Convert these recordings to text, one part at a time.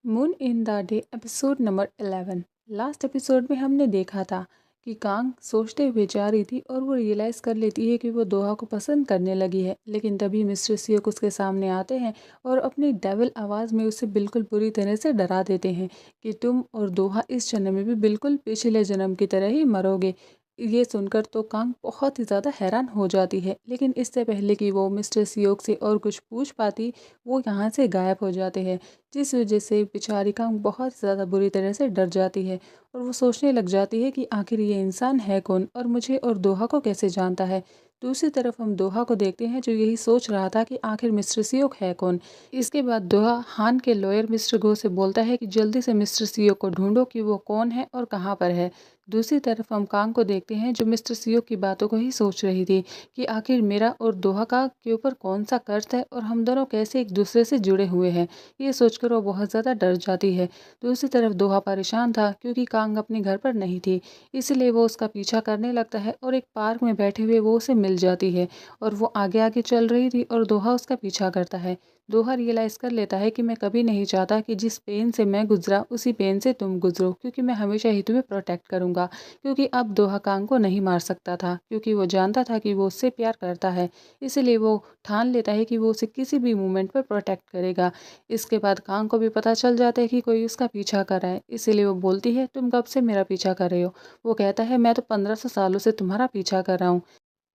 Moon in the day episode number 11। Last episode में हमने देखा था कि कांग सोचते हुए जा रही थी और वो रियलाइज़ कर लेती है कि वो दोहा को पसंद करने लगी है। लेकिन तभी मिस्टर सियोक उसके सामने आते हैं और अपनी डेविल आवाज़ में उसे बिल्कुल बुरी तरह से डरा देते हैं कि तुम और दोहा इस जन्म में भी बिल्कुल पिछले जन्म की तरह ही मरोगे। ये सुनकर तो कांग बहुत ही ज़्यादा हैरान हो जाती है, लेकिन इससे पहले कि वो मिस्टर सियोक से और कुछ पूछ पाती, वो यहाँ से गायब हो जाते हैं, जिस वजह से बेचारी कांग बहुत ज़्यादा बुरी तरह से डर जाती है और वो सोचने लग जाती है कि आखिर ये इंसान है कौन और मुझे और दोहा को कैसे जानता है। दूसरी तरफ हम दोहा को देखते हैं जो यही सोच रहा था कि आखिर मिस्टर सियोक है कौन। इसके बाद दोहा हान के लॉयर मिस्टर गो से बोलता है कि जल्दी से मिस्टर सियोक को ढूंढो कि वो कौन है और कहाँ पर है। दूसरी तरफ हम कांग को देखते हैं जो मिस्टर सियोक की बातों को ही सोच रही थी कि आखिर मेरा और दोहा का के ऊपर कौन सा कर्ज है और हम दोनों कैसे एक दूसरे से जुड़े हुए हैं। ये सोचकर वो बहुत ज़्यादा डर जाती है। दूसरी तरफ दोहा परेशान था क्योंकि कांग अपने घर पर नहीं थी, इसलिए वो उसका पीछा करने लगता है और एक पार्क में बैठे हुए वो उसे मिल जाती है और वो आगे आगे चल रही थी और दोहा उसका पीछा करता है। दोहा रियलाइज़ कर लेता है कि मैं कभी नहीं चाहता कि जिस पेन से मैं गुजरा उसी पेन से तुम गुजरो, क्योंकि मैं हमेशा ही तुम्हें प्रोटेक्ट करूंगा। क्योंकि अब दोहा कांग को नहीं मार सकता था, क्योंकि वो जानता था कि वो उससे प्यार करता है। इसलिए वो ठान लेता है कि वो उसे किसी भी मोमेंट पर प्रोटेक्ट करेगा। इसके बाद कांग को भी पता चल जाता है कि कोई उसका पीछा कर रहा है, इसीलिए वो बोलती है तुम कब से मेरा पीछा कर रहे हो। वो कहता है मैं तो 1500 सालों से तुम्हारा पीछा कर रहा हूँ।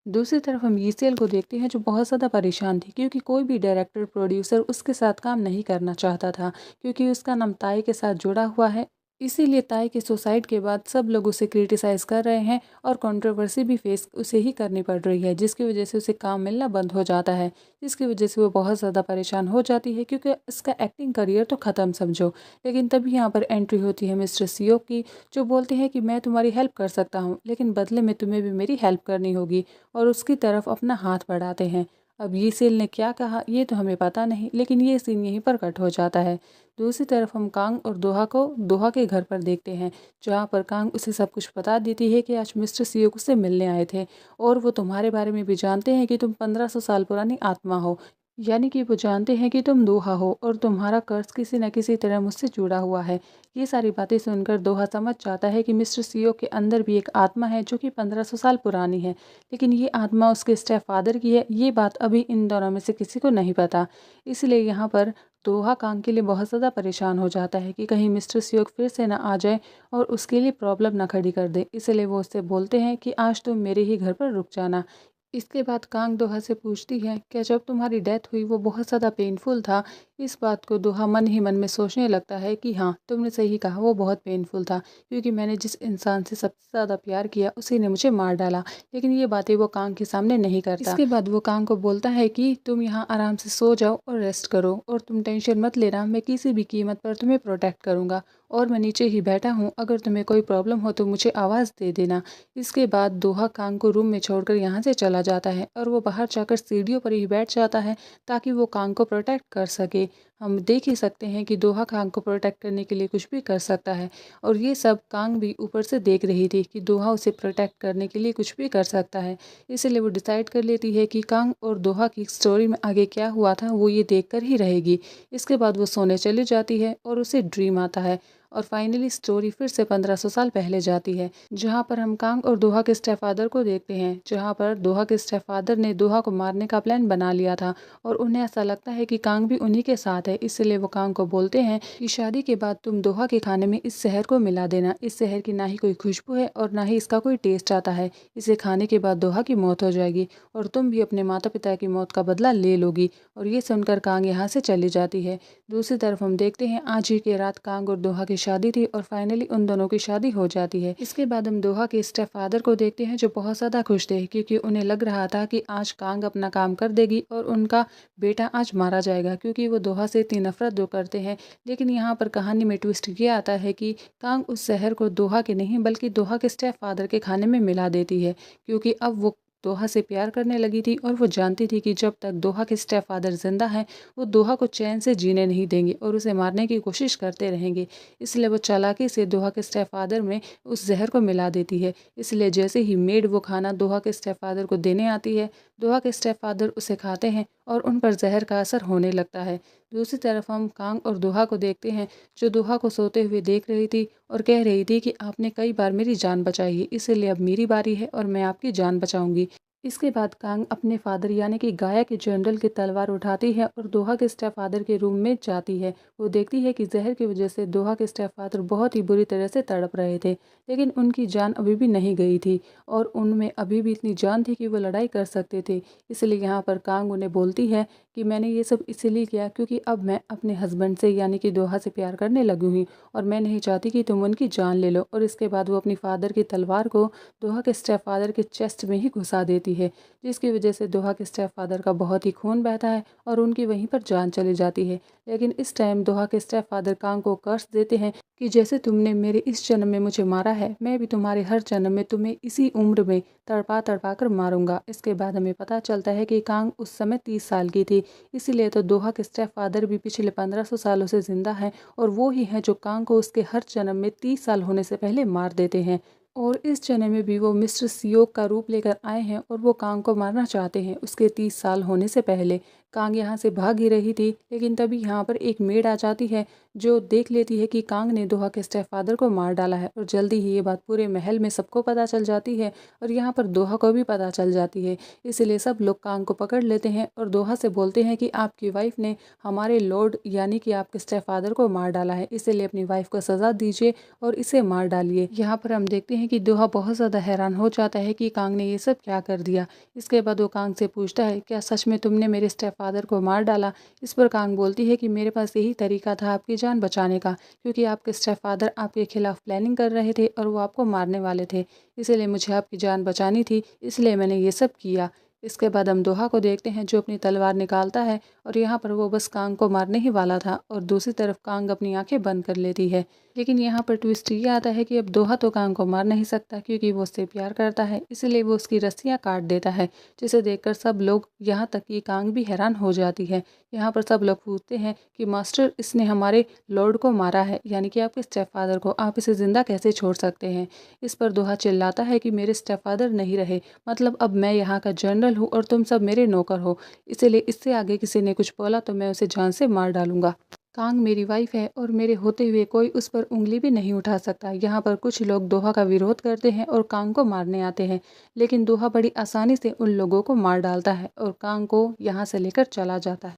दूसरी तरफ हम यीसेल को देखते हैं जो बहुत ज़्यादा परेशान थी क्योंकि कोई भी डायरेक्टर प्रोड्यूसर उसके साथ काम नहीं करना चाहता था, क्योंकि उसका नाम ताई के साथ जुड़ा हुआ है। इसीलिए ताई के सुसाइड के बाद सब लोग उसे क्रिटिसाइज कर रहे हैं और कंट्रोवर्सी भी फेस उसे ही करनी पड़ रही है, जिसकी वजह से उसे काम मिलना बंद हो जाता है। जिसकी वजह से वो बहुत ज़्यादा परेशान हो जाती है क्योंकि इसका एक्टिंग करियर तो ख़त्म समझो। लेकिन तभी यहाँ पर एंट्री होती है मिस्टर सीओ की, जो बोलते हैं कि मैं तुम्हारी हेल्प कर सकता हूँ, लेकिन बदले में तुम्हें भी मेरी हेल्प करनी होगी, और उसकी तरफ अपना हाथ बढ़ाते हैं। अब ये सेल ने क्या कहा ये तो हमें पता नहीं, लेकिन ये सीन यहीं पर कट हो जाता है। दूसरी तरफ हम कांग और दोहा को दोहा के घर पर देखते हैं, जहाँ पर कांग उसे सब कुछ बता देती है कि आज मिस्टर सियोक से मिलने आए थे और वो तुम्हारे बारे में भी जानते हैं कि तुम 1500 साल पुरानी आत्मा हो। यानी कि वो जानते हैं कि तुम दोहा हो और तुम्हारा कर्ज किसी न किसी तरह मुझसे जुड़ा हुआ है। ये सारी बातें सुनकर दोहा समझ जाता है कि मिस्टर सीओ के अंदर भी एक आत्मा है जो कि 1500 साल पुरानी है, लेकिन ये आत्मा उसके स्टेप फादर की है। ये बात अभी इन दोनों में से किसी को नहीं पता। इसलिए यहाँ पर दोहा कांग के लिए बहुत ज़्यादा परेशान हो जाता है कि कहीं मिस्टर सियोक फिर से ना आ जाए और उसके लिए प्रॉब्लम ना खड़ी कर दे। इसलिए वो उससे बोलते हैं कि आज तुम मेरे ही घर पर रुक जाना। इसके बाद कांग दोहा से पूछती है क्या जब तुम्हारी डेथ हुई वो बहुत ज़्यादा पेनफुल था। इस बात को दोहा मन ही मन में सोचने लगता है कि हाँ तुमने सही कहा, वो बहुत पेनफुल था, क्योंकि मैंने जिस इंसान से सबसे ज़्यादा प्यार किया उसी ने मुझे मार डाला। लेकिन ये बातें वो कांग के सामने नहीं करता। इसके बाद वो कांग को बोलता है कि तुम यहाँ आराम से सो जाओ और रेस्ट करो और तुम टेंशन मत लेना, मैं किसी भी कीमत पर तुम्हें प्रोटेक्ट करूँगा और मैं नीचे ही बैठा हूँ, अगर तुम्हें कोई प्रॉब्लम हो तो मुझे आवाज़ दे देना। इसके बाद दोहा कांग को रूम में छोड़कर यहाँ से चला जाता है और वो बाहर जाकर सीढ़ियों पर ही बैठ जाता है ताकि वो कांग को प्रोटेक्ट कर सके। हम देख ही सकते हैं कि दोहा कांग को प्रोटेक्ट करने के लिए कुछ भी कर सकता है, और ये सब कांग भी ऊपर से देख रही थी कि दोहा उसे प्रोटेक्ट करने के लिए कुछ भी कर सकता है। इसलिए वो डिसाइड कर लेती है कि कांग और दोहा की स्टोरी में आगे क्या हुआ था वो ये देख कर ही रहेगी। इसके बाद वो सोने चली जाती है और उसे ड्रीम आता है और फाइनली स्टोरी फिर से 1500 साल पहले जाती है, जहाँ पर हम कांग और दोहा के स्टेपफादर को देखते हैं, जहाँ पर दोहा के स्टेपफादर ने दोहा को मारने का प्लान बना लिया था और उन्हें ऐसा लगता है कि कांग भी उन्हीं के साथ है। इसलिए वो कांग को बोलते हैं कि शादी के बाद तुम दोहा के खाने में इस शहर को मिला देना। इस शहर की ना ही कोई खुशबू है और ना ही इसका कोई टेस्ट आता है। इसे खाने के बाद दोहा की मौत हो जाएगी और तुम भी अपने माता पिता की मौत का बदला ले लोगी। और ये सुनकर कांग यहाँ से चली जाती है। दूसरी तरफ हम देखते हैं आज ही के रात कांग और दोहा की शादी थी और फाइनली उन दोनों की शादी हो जाती है। इसके बाद हम दोहा के स्टेप फादर को देखते हैं जो बहुत ज़्यादा खुश थे, क्योंकि उन्हें लग रहा था कि आज कांग अपना काम कर देगी और उनका बेटा आज मारा जाएगा, क्योंकि वो दोहा से इतनी नफरत जो करते हैं। लेकिन यहाँ पर कहानी में ट्विस्ट ये आता है कि कांग उस शहर को दोहा के नहीं बल्कि दोहा के स्टेप फादर के खाने में मिला देती है, क्योंकि अब वो दोहा से प्यार करने लगी थी और वो जानती थी कि जब तक दोहा के स्टेप फादर जिंदा हैं वो दोहा को चैन से जीने नहीं देंगे और उसे मारने की कोशिश करते रहेंगे। इसलिए वो चालाकी से दोहा के स्टेप फादर में उस जहर को मिला देती है। इसलिए जैसे ही मेड वो खाना दोहा के स्टेप फादर को देने आती है दोहा के स्टेप फादर उसे खाते हैं और उन पर जहर का असर होने लगता है। दूसरी तरफ हम कांग और दोहा को देखते हैं, जो दोहा को सोते हुए देख रही थी और कह रही थी कि आपने कई बार मेरी जान बचाई है, इसलिए अब मेरी बारी है और मैं आपकी जान बचाऊंगी। इसके बाद कांग अपने फादर यानी कि गाया के जनरल की तलवार उठाती है और दोहा के स्टेप फादर के रूम में जाती है। वो देखती है कि जहर की वजह से दोहा के स्टेप फादर बहुत ही बुरी तरह से तड़प रहे थे, लेकिन उनकी जान अभी भी नहीं गई थी और उनमें अभी भी इतनी जान थी कि वो लड़ाई कर सकते थे। इसलिए यहाँ पर कांग उन्हें बोलती है कि मैंने ये सब इसलिए किया क्योंकि अब मैं अपने हस्बैंड से यानी कि दोहा से प्यार करने लगी हुई और मैं नहीं चाहती कि तुम उनकी जान ले लो। और इसके बाद वो अपनी फादर की तलवार को दोहा के स्टेप फादर के चेस्ट में ही घुसा देती है, जिसकी वजह से दोहा के स्टेप फादर का बहुत ही खून बहता है और उनकी वहीं पर जान चली जाती है। लेकिन इस टाइम दोहा के स्टेप फादर कांग को कर्स देते हैं कि जैसे तुमने मेरे इस जन्म में मुझे मारा है, मैं भी तुम्हारे हर जन्म में तुम्हें इसी उम्र में तड़पा तड़पा कर मारूंगा। इसके बाद हमें पता चलता है कि कांग उस समय 30 साल की थी, इसीलिए तो दोहा के स्टेप फादर भी पिछले 1500 सालों से जिंदा हैं और वो ही हैं जो कांग को उसके हर जन्म में 30 साल होने से पहले मार देते हैं। और इस जन्म में भी वो मिस्टर सियोक का रूप लेकर आए हैं और वो कांग को मारना चाहते हैं उसके 30 साल होने से पहले। कांग यहाँ से भाग ही रही थी, लेकिन तभी यहाँ पर एक मेड आ जाती है जो देख लेती है कि कांग ने दोहा के स्टेप फादर को मार डाला है और जल्दी ही ये बात पूरे महल में सबको पता चल जाती है और यहाँ पर दोहा को भी पता चल जाती है। इसलिए सब लोग कांग को पकड़ लेते हैं और दोहा से बोलते हैं कि आपकी वाइफ ने हमारे लॉर्ड यानी कि आपके स्टेप फादर को मार डाला है, इसलिए अपनी वाइफ को सजा दीजिए और इसे मार डालिए। यहाँ पर हम देखते हैं कि दोहा बहुत ज़्यादा हैरान हो जाता है कि कांग ने ये सब क्या कर दिया। इसके बाद वो कांग से पूछता है, क्या सच में तुमने मेरे स्टेप फादर को मार डाला? इस पर कांग बोलती है कि मेरे पास यही तरीका था आपकी जान बचाने का, क्योंकि आपके स्टेप फादर आपके खिलाफ प्लानिंग कर रहे थे और वो आपको मारने वाले थे, इसलिए मुझे आपकी जान बचानी थी, इसलिए मैंने ये सब किया। इसके बाद हम दोहा को देखते हैं जो अपनी तलवार निकालता है और यहाँ पर वो बस कांग को मारने ही वाला था और दूसरी तरफ कांग अपनी आंखें बंद कर लेती है। लेकिन यहाँ पर ट्विस्ट ये आता है कि अब दोहा तो कांग को मार नहीं सकता क्योंकि वो उससे प्यार करता है, इसलिए वो उसकी रस्सियाँ काट देता है, जिसे देखकर सब लोग यहाँ तक कि कांग भी हैरान हो जाती है। यहाँ पर सब लोग पूछते हैं कि मास्टर, इसने हमारे लॉर्ड को मारा है यानी कि आपके स्टेप फादर को, आप इसे जिंदा कैसे छोड़ सकते हैं? इस पर दोहा चिल्लाता है कि मेरे स्टेप फादर नहीं रहे, मतलब अब मैं यहाँ का जनरल हूँ और तुम सब मेरे नौकर हो, इसलिए इससे आगे किसी ने कुछ बोला तो मैं उसे जान से मार डालूंगा। कांग मेरी वाइफ है और मेरे होते हुए कोई उस पर उंगली भी नहीं उठा सकता। यहाँ पर कुछ लोग दोहा का विरोध करते हैं और कांग को मारने आते हैं, लेकिन दोहा बड़ी आसानी से उन लोगों को मार डालता है और कांग को यहाँ से लेकर चला जाता है।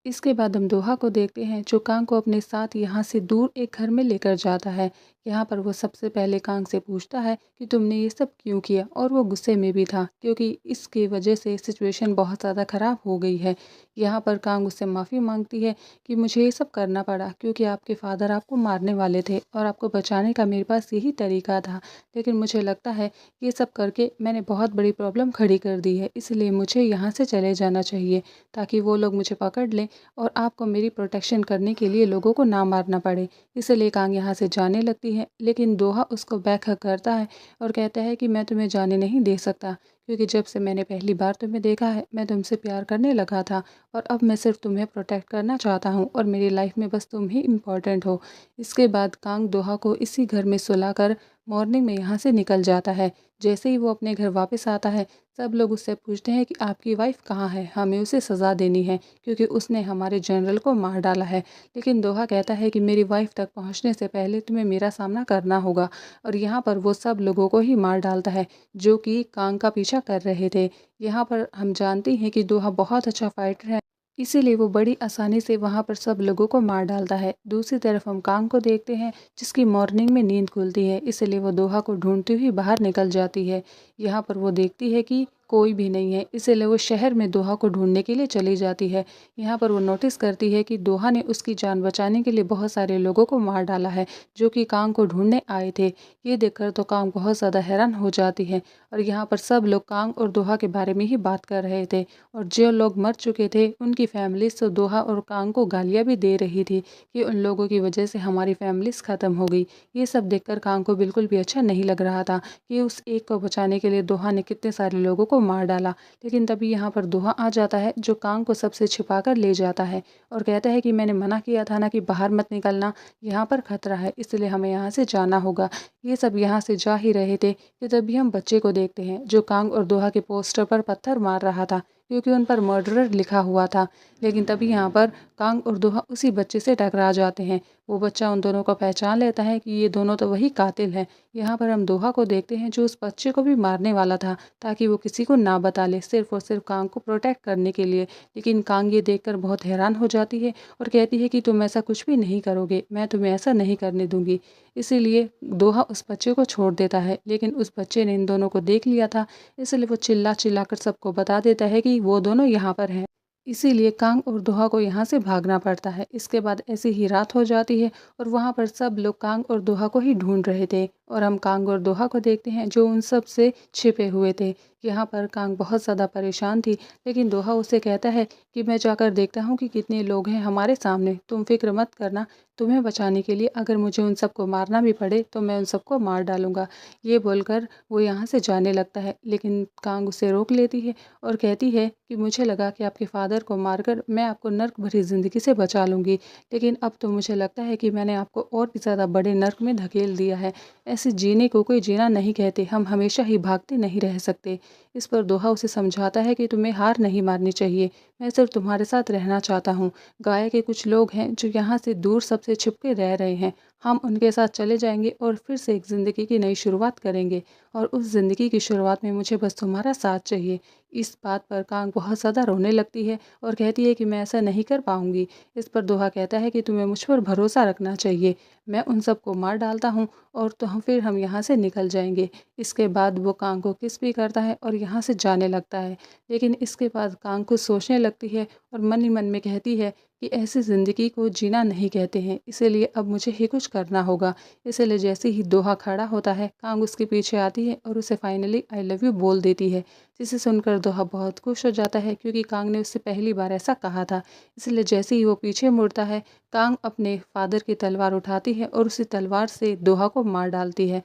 इसके बाद हम दोहा को देखते हैं जो कांग को अपने साथ यहाँ से दूर एक घर में लेकर जाता है। यहाँ पर वो सबसे पहले कांग से पूछता है कि तुमने ये सब क्यों किया, और वो गुस्से में भी था क्योंकि इसकी वजह से सिचुएशन बहुत ज़्यादा ख़राब हो गई है। यहाँ पर कांग उससे माफ़ी मांगती है कि मुझे ये सब करना पड़ा क्योंकि आपके फादर आपको मारने वाले थे और आपको बचाने का मेरे पास यही तरीका था, लेकिन मुझे लगता है ये सब करके मैंने बहुत बड़ी प्रॉब्लम खड़ी कर दी है, इसलिए मुझे यहाँ से चले जाना चाहिए ताकि वो लोग मुझे पकड़ लें और आपको मेरी प्रोटेक्शन करने के लिए लोगों को ना मारना पड़े। इसलिए कांग यहाँ से जाने लगती है, लेकिन दोहा उसको बैकहक करता है और कहता है कि मैं तुम्हें जाने नहीं दे सकता क्योंकि जब से मैंने पहली बार तुम्हें देखा है मैं तुमसे प्यार करने लगा था और अब मैं सिर्फ तुम्हें प्रोटेक्ट करना चाहता हूँ और मेरी लाइफ में बस तुम ही इम्पोर्टेंट हो। इसके बाद कांग दोहा को इसी घर में सुलाकर मॉर्निंग में यहाँ से निकल जाता है। जैसे ही वो अपने घर वापस आता है सब लोग उससे पूछते हैं कि आपकी वाइफ कहाँ है, हमें उसे सज़ा देनी है क्योंकि उसने हमारे जनरल को मार डाला है। लेकिन दोहा कहता है कि मेरी वाइफ तक पहुँचने से पहले तुम्हें मेरा सामना करना होगा और यहाँ पर वो सब लोगों को ही मार डालता है जो कि कांग का पीछा कर रहे थे। यहाँ पर हम जानते हैं कि दोहा बहुत अच्छा फाइटर है, इसीलिए वो बड़ी आसानी से वहाँ पर सब लोगों को मार डालता है। दूसरी तरफ हम कांग को देखते हैं जिसकी मॉर्निंग में नींद खुलती है, इसलिए वो दोहा को ढूंढती हुई बाहर निकल जाती है। यहाँ पर वो देखती है कि कोई भी नहीं है, इसलिए वो शहर में दोहा को ढूंढने के लिए चली जाती है। यहाँ पर वो नोटिस करती है कि दोहा ने उसकी जान बचाने के लिए बहुत सारे लोगों को मार डाला है जो कि कांग को ढूंढने आए थे। ये देखकर तो कांग बहुत ज़्यादा हैरान हो जाती है और यहाँ पर सब लोग कांग और दोहा के बारे में ही बात कर रहे थे और जो लोग मर चुके थे उनकी फैमिलीज तो दोहा और कांग को गालियाँ भी दे रही थी कि उन लोगों की वजह से हमारी फैमिलीज ख़त्म हो गई। ये सब देखकर कांग को बिल्कुल भी अच्छा नहीं लग रहा था कि उस एक को बचाने के लिए दोहा ने कितने सारे लोगों को मार डाला। लेकिन तभी यहाँ पर दोहा आ जाता है जो कांग को सबसे छिपा कर ले जाता है और कहता है कि मैंने मना किया था ना कि बाहर मत निकलना, यहाँ पर खतरा है, इसलिए हमें यहाँ से जाना होगा। ये सब यहाँ से जा ही रहे थे कि तभी हम बच्चे को देखते हैं जो कांग और दोहा के पोस्टर पर पत्थर मार रहा था क्योंकि उन पर मर्डरर लिखा हुआ था। लेकिन तभी यहाँ पर कांग और दोहा उसी बच्चे से टकरा जाते हैं। वो बच्चा उन दोनों को पहचान लेता है कि ये दोनों तो वही कातिल हैं। यहाँ पर हम दोहा को देखते हैं जो उस बच्चे को भी मारने वाला था ताकि वो किसी को ना बता ले, सिर्फ और सिर्फ कांग को प्रोटेक्ट करने के लिए। लेकिन कांग ये देखकर बहुत हैरान हो जाती है और कहती है कि तुम ऐसा कुछ भी नहीं करोगे, मैं तुम्हें ऐसा नहीं करने दूंगी। इसीलिए दोहा उस बच्चे को छोड़ देता है। लेकिन उस बच्चे ने इन दोनों को देख लिया था, इसलिए वो चिल्ला चिल्ला कर सबको बता देता है कि वो दोनों यहाँ पर हैं। इसीलिए कांग और दोहा को यहाँ से भागना पड़ता है। इसके बाद ऐसी ही रात हो जाती है और वहाँ पर सब लोग कांग और दोहा को ही ढूंढ रहे थे और हम कांग और दोहा को देखते हैं जो उन सब से छिपे हुए थे। यहाँ पर कांग बहुत ज़्यादा परेशान थी, लेकिन दोहा उसे कहता है कि मैं जाकर देखता हूँ कि कितने लोग हैं हमारे सामने, तुम फिक्र मत करना, तुम्हें बचाने के लिए अगर मुझे उन सबको मारना भी पड़े तो मैं उन सबको मार डालूंगा। ये बोलकर वो यहाँ से जाने लगता है, लेकिन कांग उसे रोक लेती है और कहती है कि मुझे लगा कि आपके फादर को मारकर मैं आपको नर्क भरी ज़िंदगी से बचा लूँगी, लेकिन अब तो मुझे लगता है कि मैंने आपको और भी ज़्यादा बड़े नर्क में धकेल दिया है। ऐसे जीने को कोई जीना नहीं कहते, हम हमेशा ही भागते नहीं रह सकते। इस पर दोहा उसे समझाता है कि तुम्हें हार नहीं माननी चाहिए, मैं सिर्फ तुम्हारे साथ रहना चाहता हूँ। गाय के कुछ लोग हैं जो यहाँ से दूर सबसे छिप के रह रहे हैं, हम उनके साथ चले जाएंगे और फिर से एक ज़िंदगी की नई शुरुआत करेंगे और उस ज़िंदगी की शुरुआत में मुझे बस तुम्हारा साथ चाहिए। इस बात पर कांग बहुत ज़्यादा रोने लगती है और कहती है कि मैं ऐसा नहीं कर पाऊंगी। इस पर दोहा कहता है कि तुम्हें मुझ पर भरोसा रखना चाहिए, मैं उन सबको मार डालता हूँ और तो फिर हम यहाँ से निकल जाएंगे। इसके बाद वो कांग को किस भी करता है और यहाँ से जाने लगता है। लेकिन इसके बाद कांग कुछ सोचने लगती है और मन ही मन में कहती है कि ऐसी ज़िंदगी को जीना नहीं कहते हैं, इसीलिए अब मुझे ही कुछ करना होगा। इसलिए जैसे ही दोहा खड़ा होता है, कांग उसके पीछे आती है और उसे फाइनली आई लव यू बोल देती है, जिसे सुनकर दोहा बहुत खुश हो जाता है क्योंकि कांग ने उससे पहली बार ऐसा कहा था। इसलिए जैसे ही वो पीछे मुड़ता है, कांग अपने फादर की तलवार उठाती है और उसी तलवार से दोहा को मार डालती है।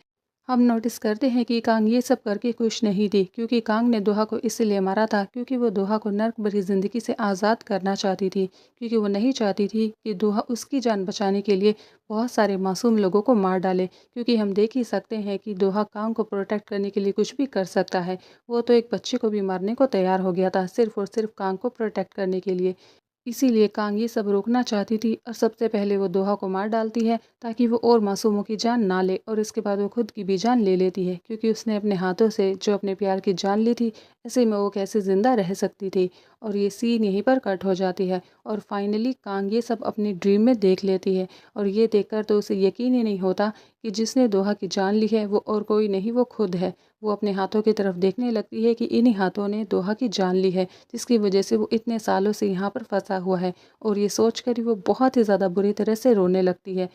हम नोटिस करते हैं कि कांग ये सब करके खुश नहीं थी, क्योंकि कांग ने दोहा को इसलिए मारा था क्योंकि वो दोहा को नर्क भरी ज़िंदगी से आज़ाद करना चाहती थी, क्योंकि वो नहीं चाहती थी कि दोहा उसकी जान बचाने के लिए बहुत सारे मासूम लोगों को मार डाले। क्योंकि हम देख ही सकते हैं कि दोहा कांग को प्रोटेक्ट करने के लिए कुछ भी कर सकता है। वो तो एक बच्चे को भी मारने को तैयार हो गया था सिर्फ और सिर्फ कांग को प्रोटेक्ट करने के लिए। इसीलिए कांग ये सब रोकना चाहती थी और सबसे पहले वो दोहा को मार डालती है ताकि वो और मासूमों की जान ना ले, और इसके बाद वो खुद की भी जान ले लेती है क्योंकि उसने अपने हाथों से जो अपने प्यार की जान ली थी, ऐसे में वो कैसे ज़िंदा रह सकती थी। और ये सीन यहीं पर कट हो जाती है और फाइनली कांग ये सब अपनी ड्रीम में देख लेती है और ये देखकर तो उसे यकीन ही नहीं होता कि जिसने दोहा की जान ली है वो और कोई नहीं, वो खुद है। वो अपने हाथों की तरफ देखने लगती है कि इन्हीं हाथों ने दोहा की जान ली है, जिसकी वजह से वो इतने सालों से यहाँ पर फंसा हुआ है। और ये सोचकर ही वो बहुत ही ज़्यादा बुरी तरह से रोने लगती है।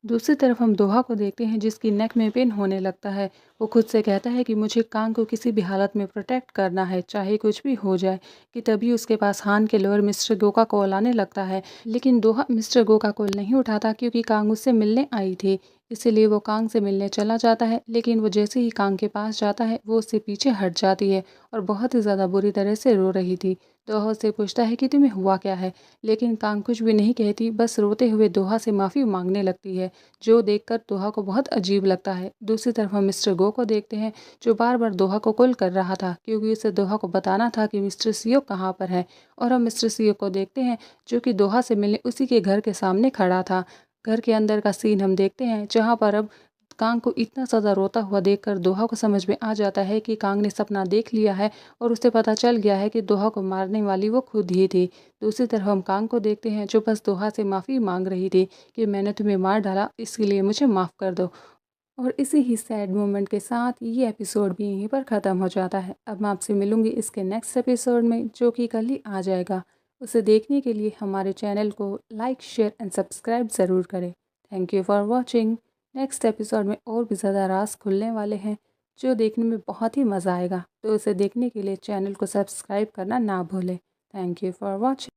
दूसरी तरफ हम दोहा को देखते हैं जिसकी नेक में पेन होने लगता है। वो खुद से कहता है कि मुझे कांग को किसी भी हालत में प्रोटेक्ट करना है, चाहे कुछ भी हो जाए। कि तभी उसके पास हान के लोअर मिस्टर गो का कॉल आने लगता है, लेकिन दोहा मिस्टर गो का कॉल नहीं उठाता क्योंकि कांग उससे मिलने आई थी। इसीलिए वो कांग से मिलने चला जाता है, लेकिन वो जैसे ही कांग के पास जाता है वो उससे पीछे हट जाती है और बहुत ही ज़्यादा बुरी तरह से रो रही थी। दोहा उससे पूछता है कि तुम्हें हुआ क्या है, लेकिन कांग कुछ भी नहीं कहती, बस रोते हुए दोहा से माफ़ी मांगने लगती है, जो देखकर दोहा को बहुत अजीब लगता है। दूसरी तरफ हम मिस्टर गो को देखते हैं जो बार बार दोहा को कॉल कर रहा था क्योंकि उसे दोहा को बताना था कि मिस्टर सीओ कहाँ पर है। और हम मिस्टर सीओ को देखते हैं जो कि दोहा से मिलने उसी के घर के सामने खड़ा था। घर के अंदर का सीन हम देखते हैं जहाँ पर अब कांग को इतना ज़्यादा रोता हुआ देखकर दोहा को समझ में आ जाता है कि कांग ने सपना देख लिया है और उसे पता चल गया है कि दोहा को मारने वाली वो खुद ही थी। दूसरी तरफ हम कांग को देखते हैं जो बस दोहा से माफ़ी मांग रही थी कि मैंने तुम्हें मार डाला, इसके लिए मुझे माफ़ कर दो। और इसी ही सैड मोमेंट के साथ ये एपिसोड भी यहीं पर ख़त्म हो जाता है। अब मैं आपसे मिलूंगी इसके नेक्स्ट एपिसोड में जो कि कल ही आ जाएगा। उसे देखने के लिए हमारे चैनल को लाइक शेयर एंड सब्सक्राइब ज़रूर करें। Thank you for watching. Next episode में और भी ज़्यादा राज खुलने वाले हैं जो देखने में बहुत ही मज़ा आएगा, तो उसे देखने के लिए चैनल को सब्सक्राइब करना ना भूलें। Thank you for watching.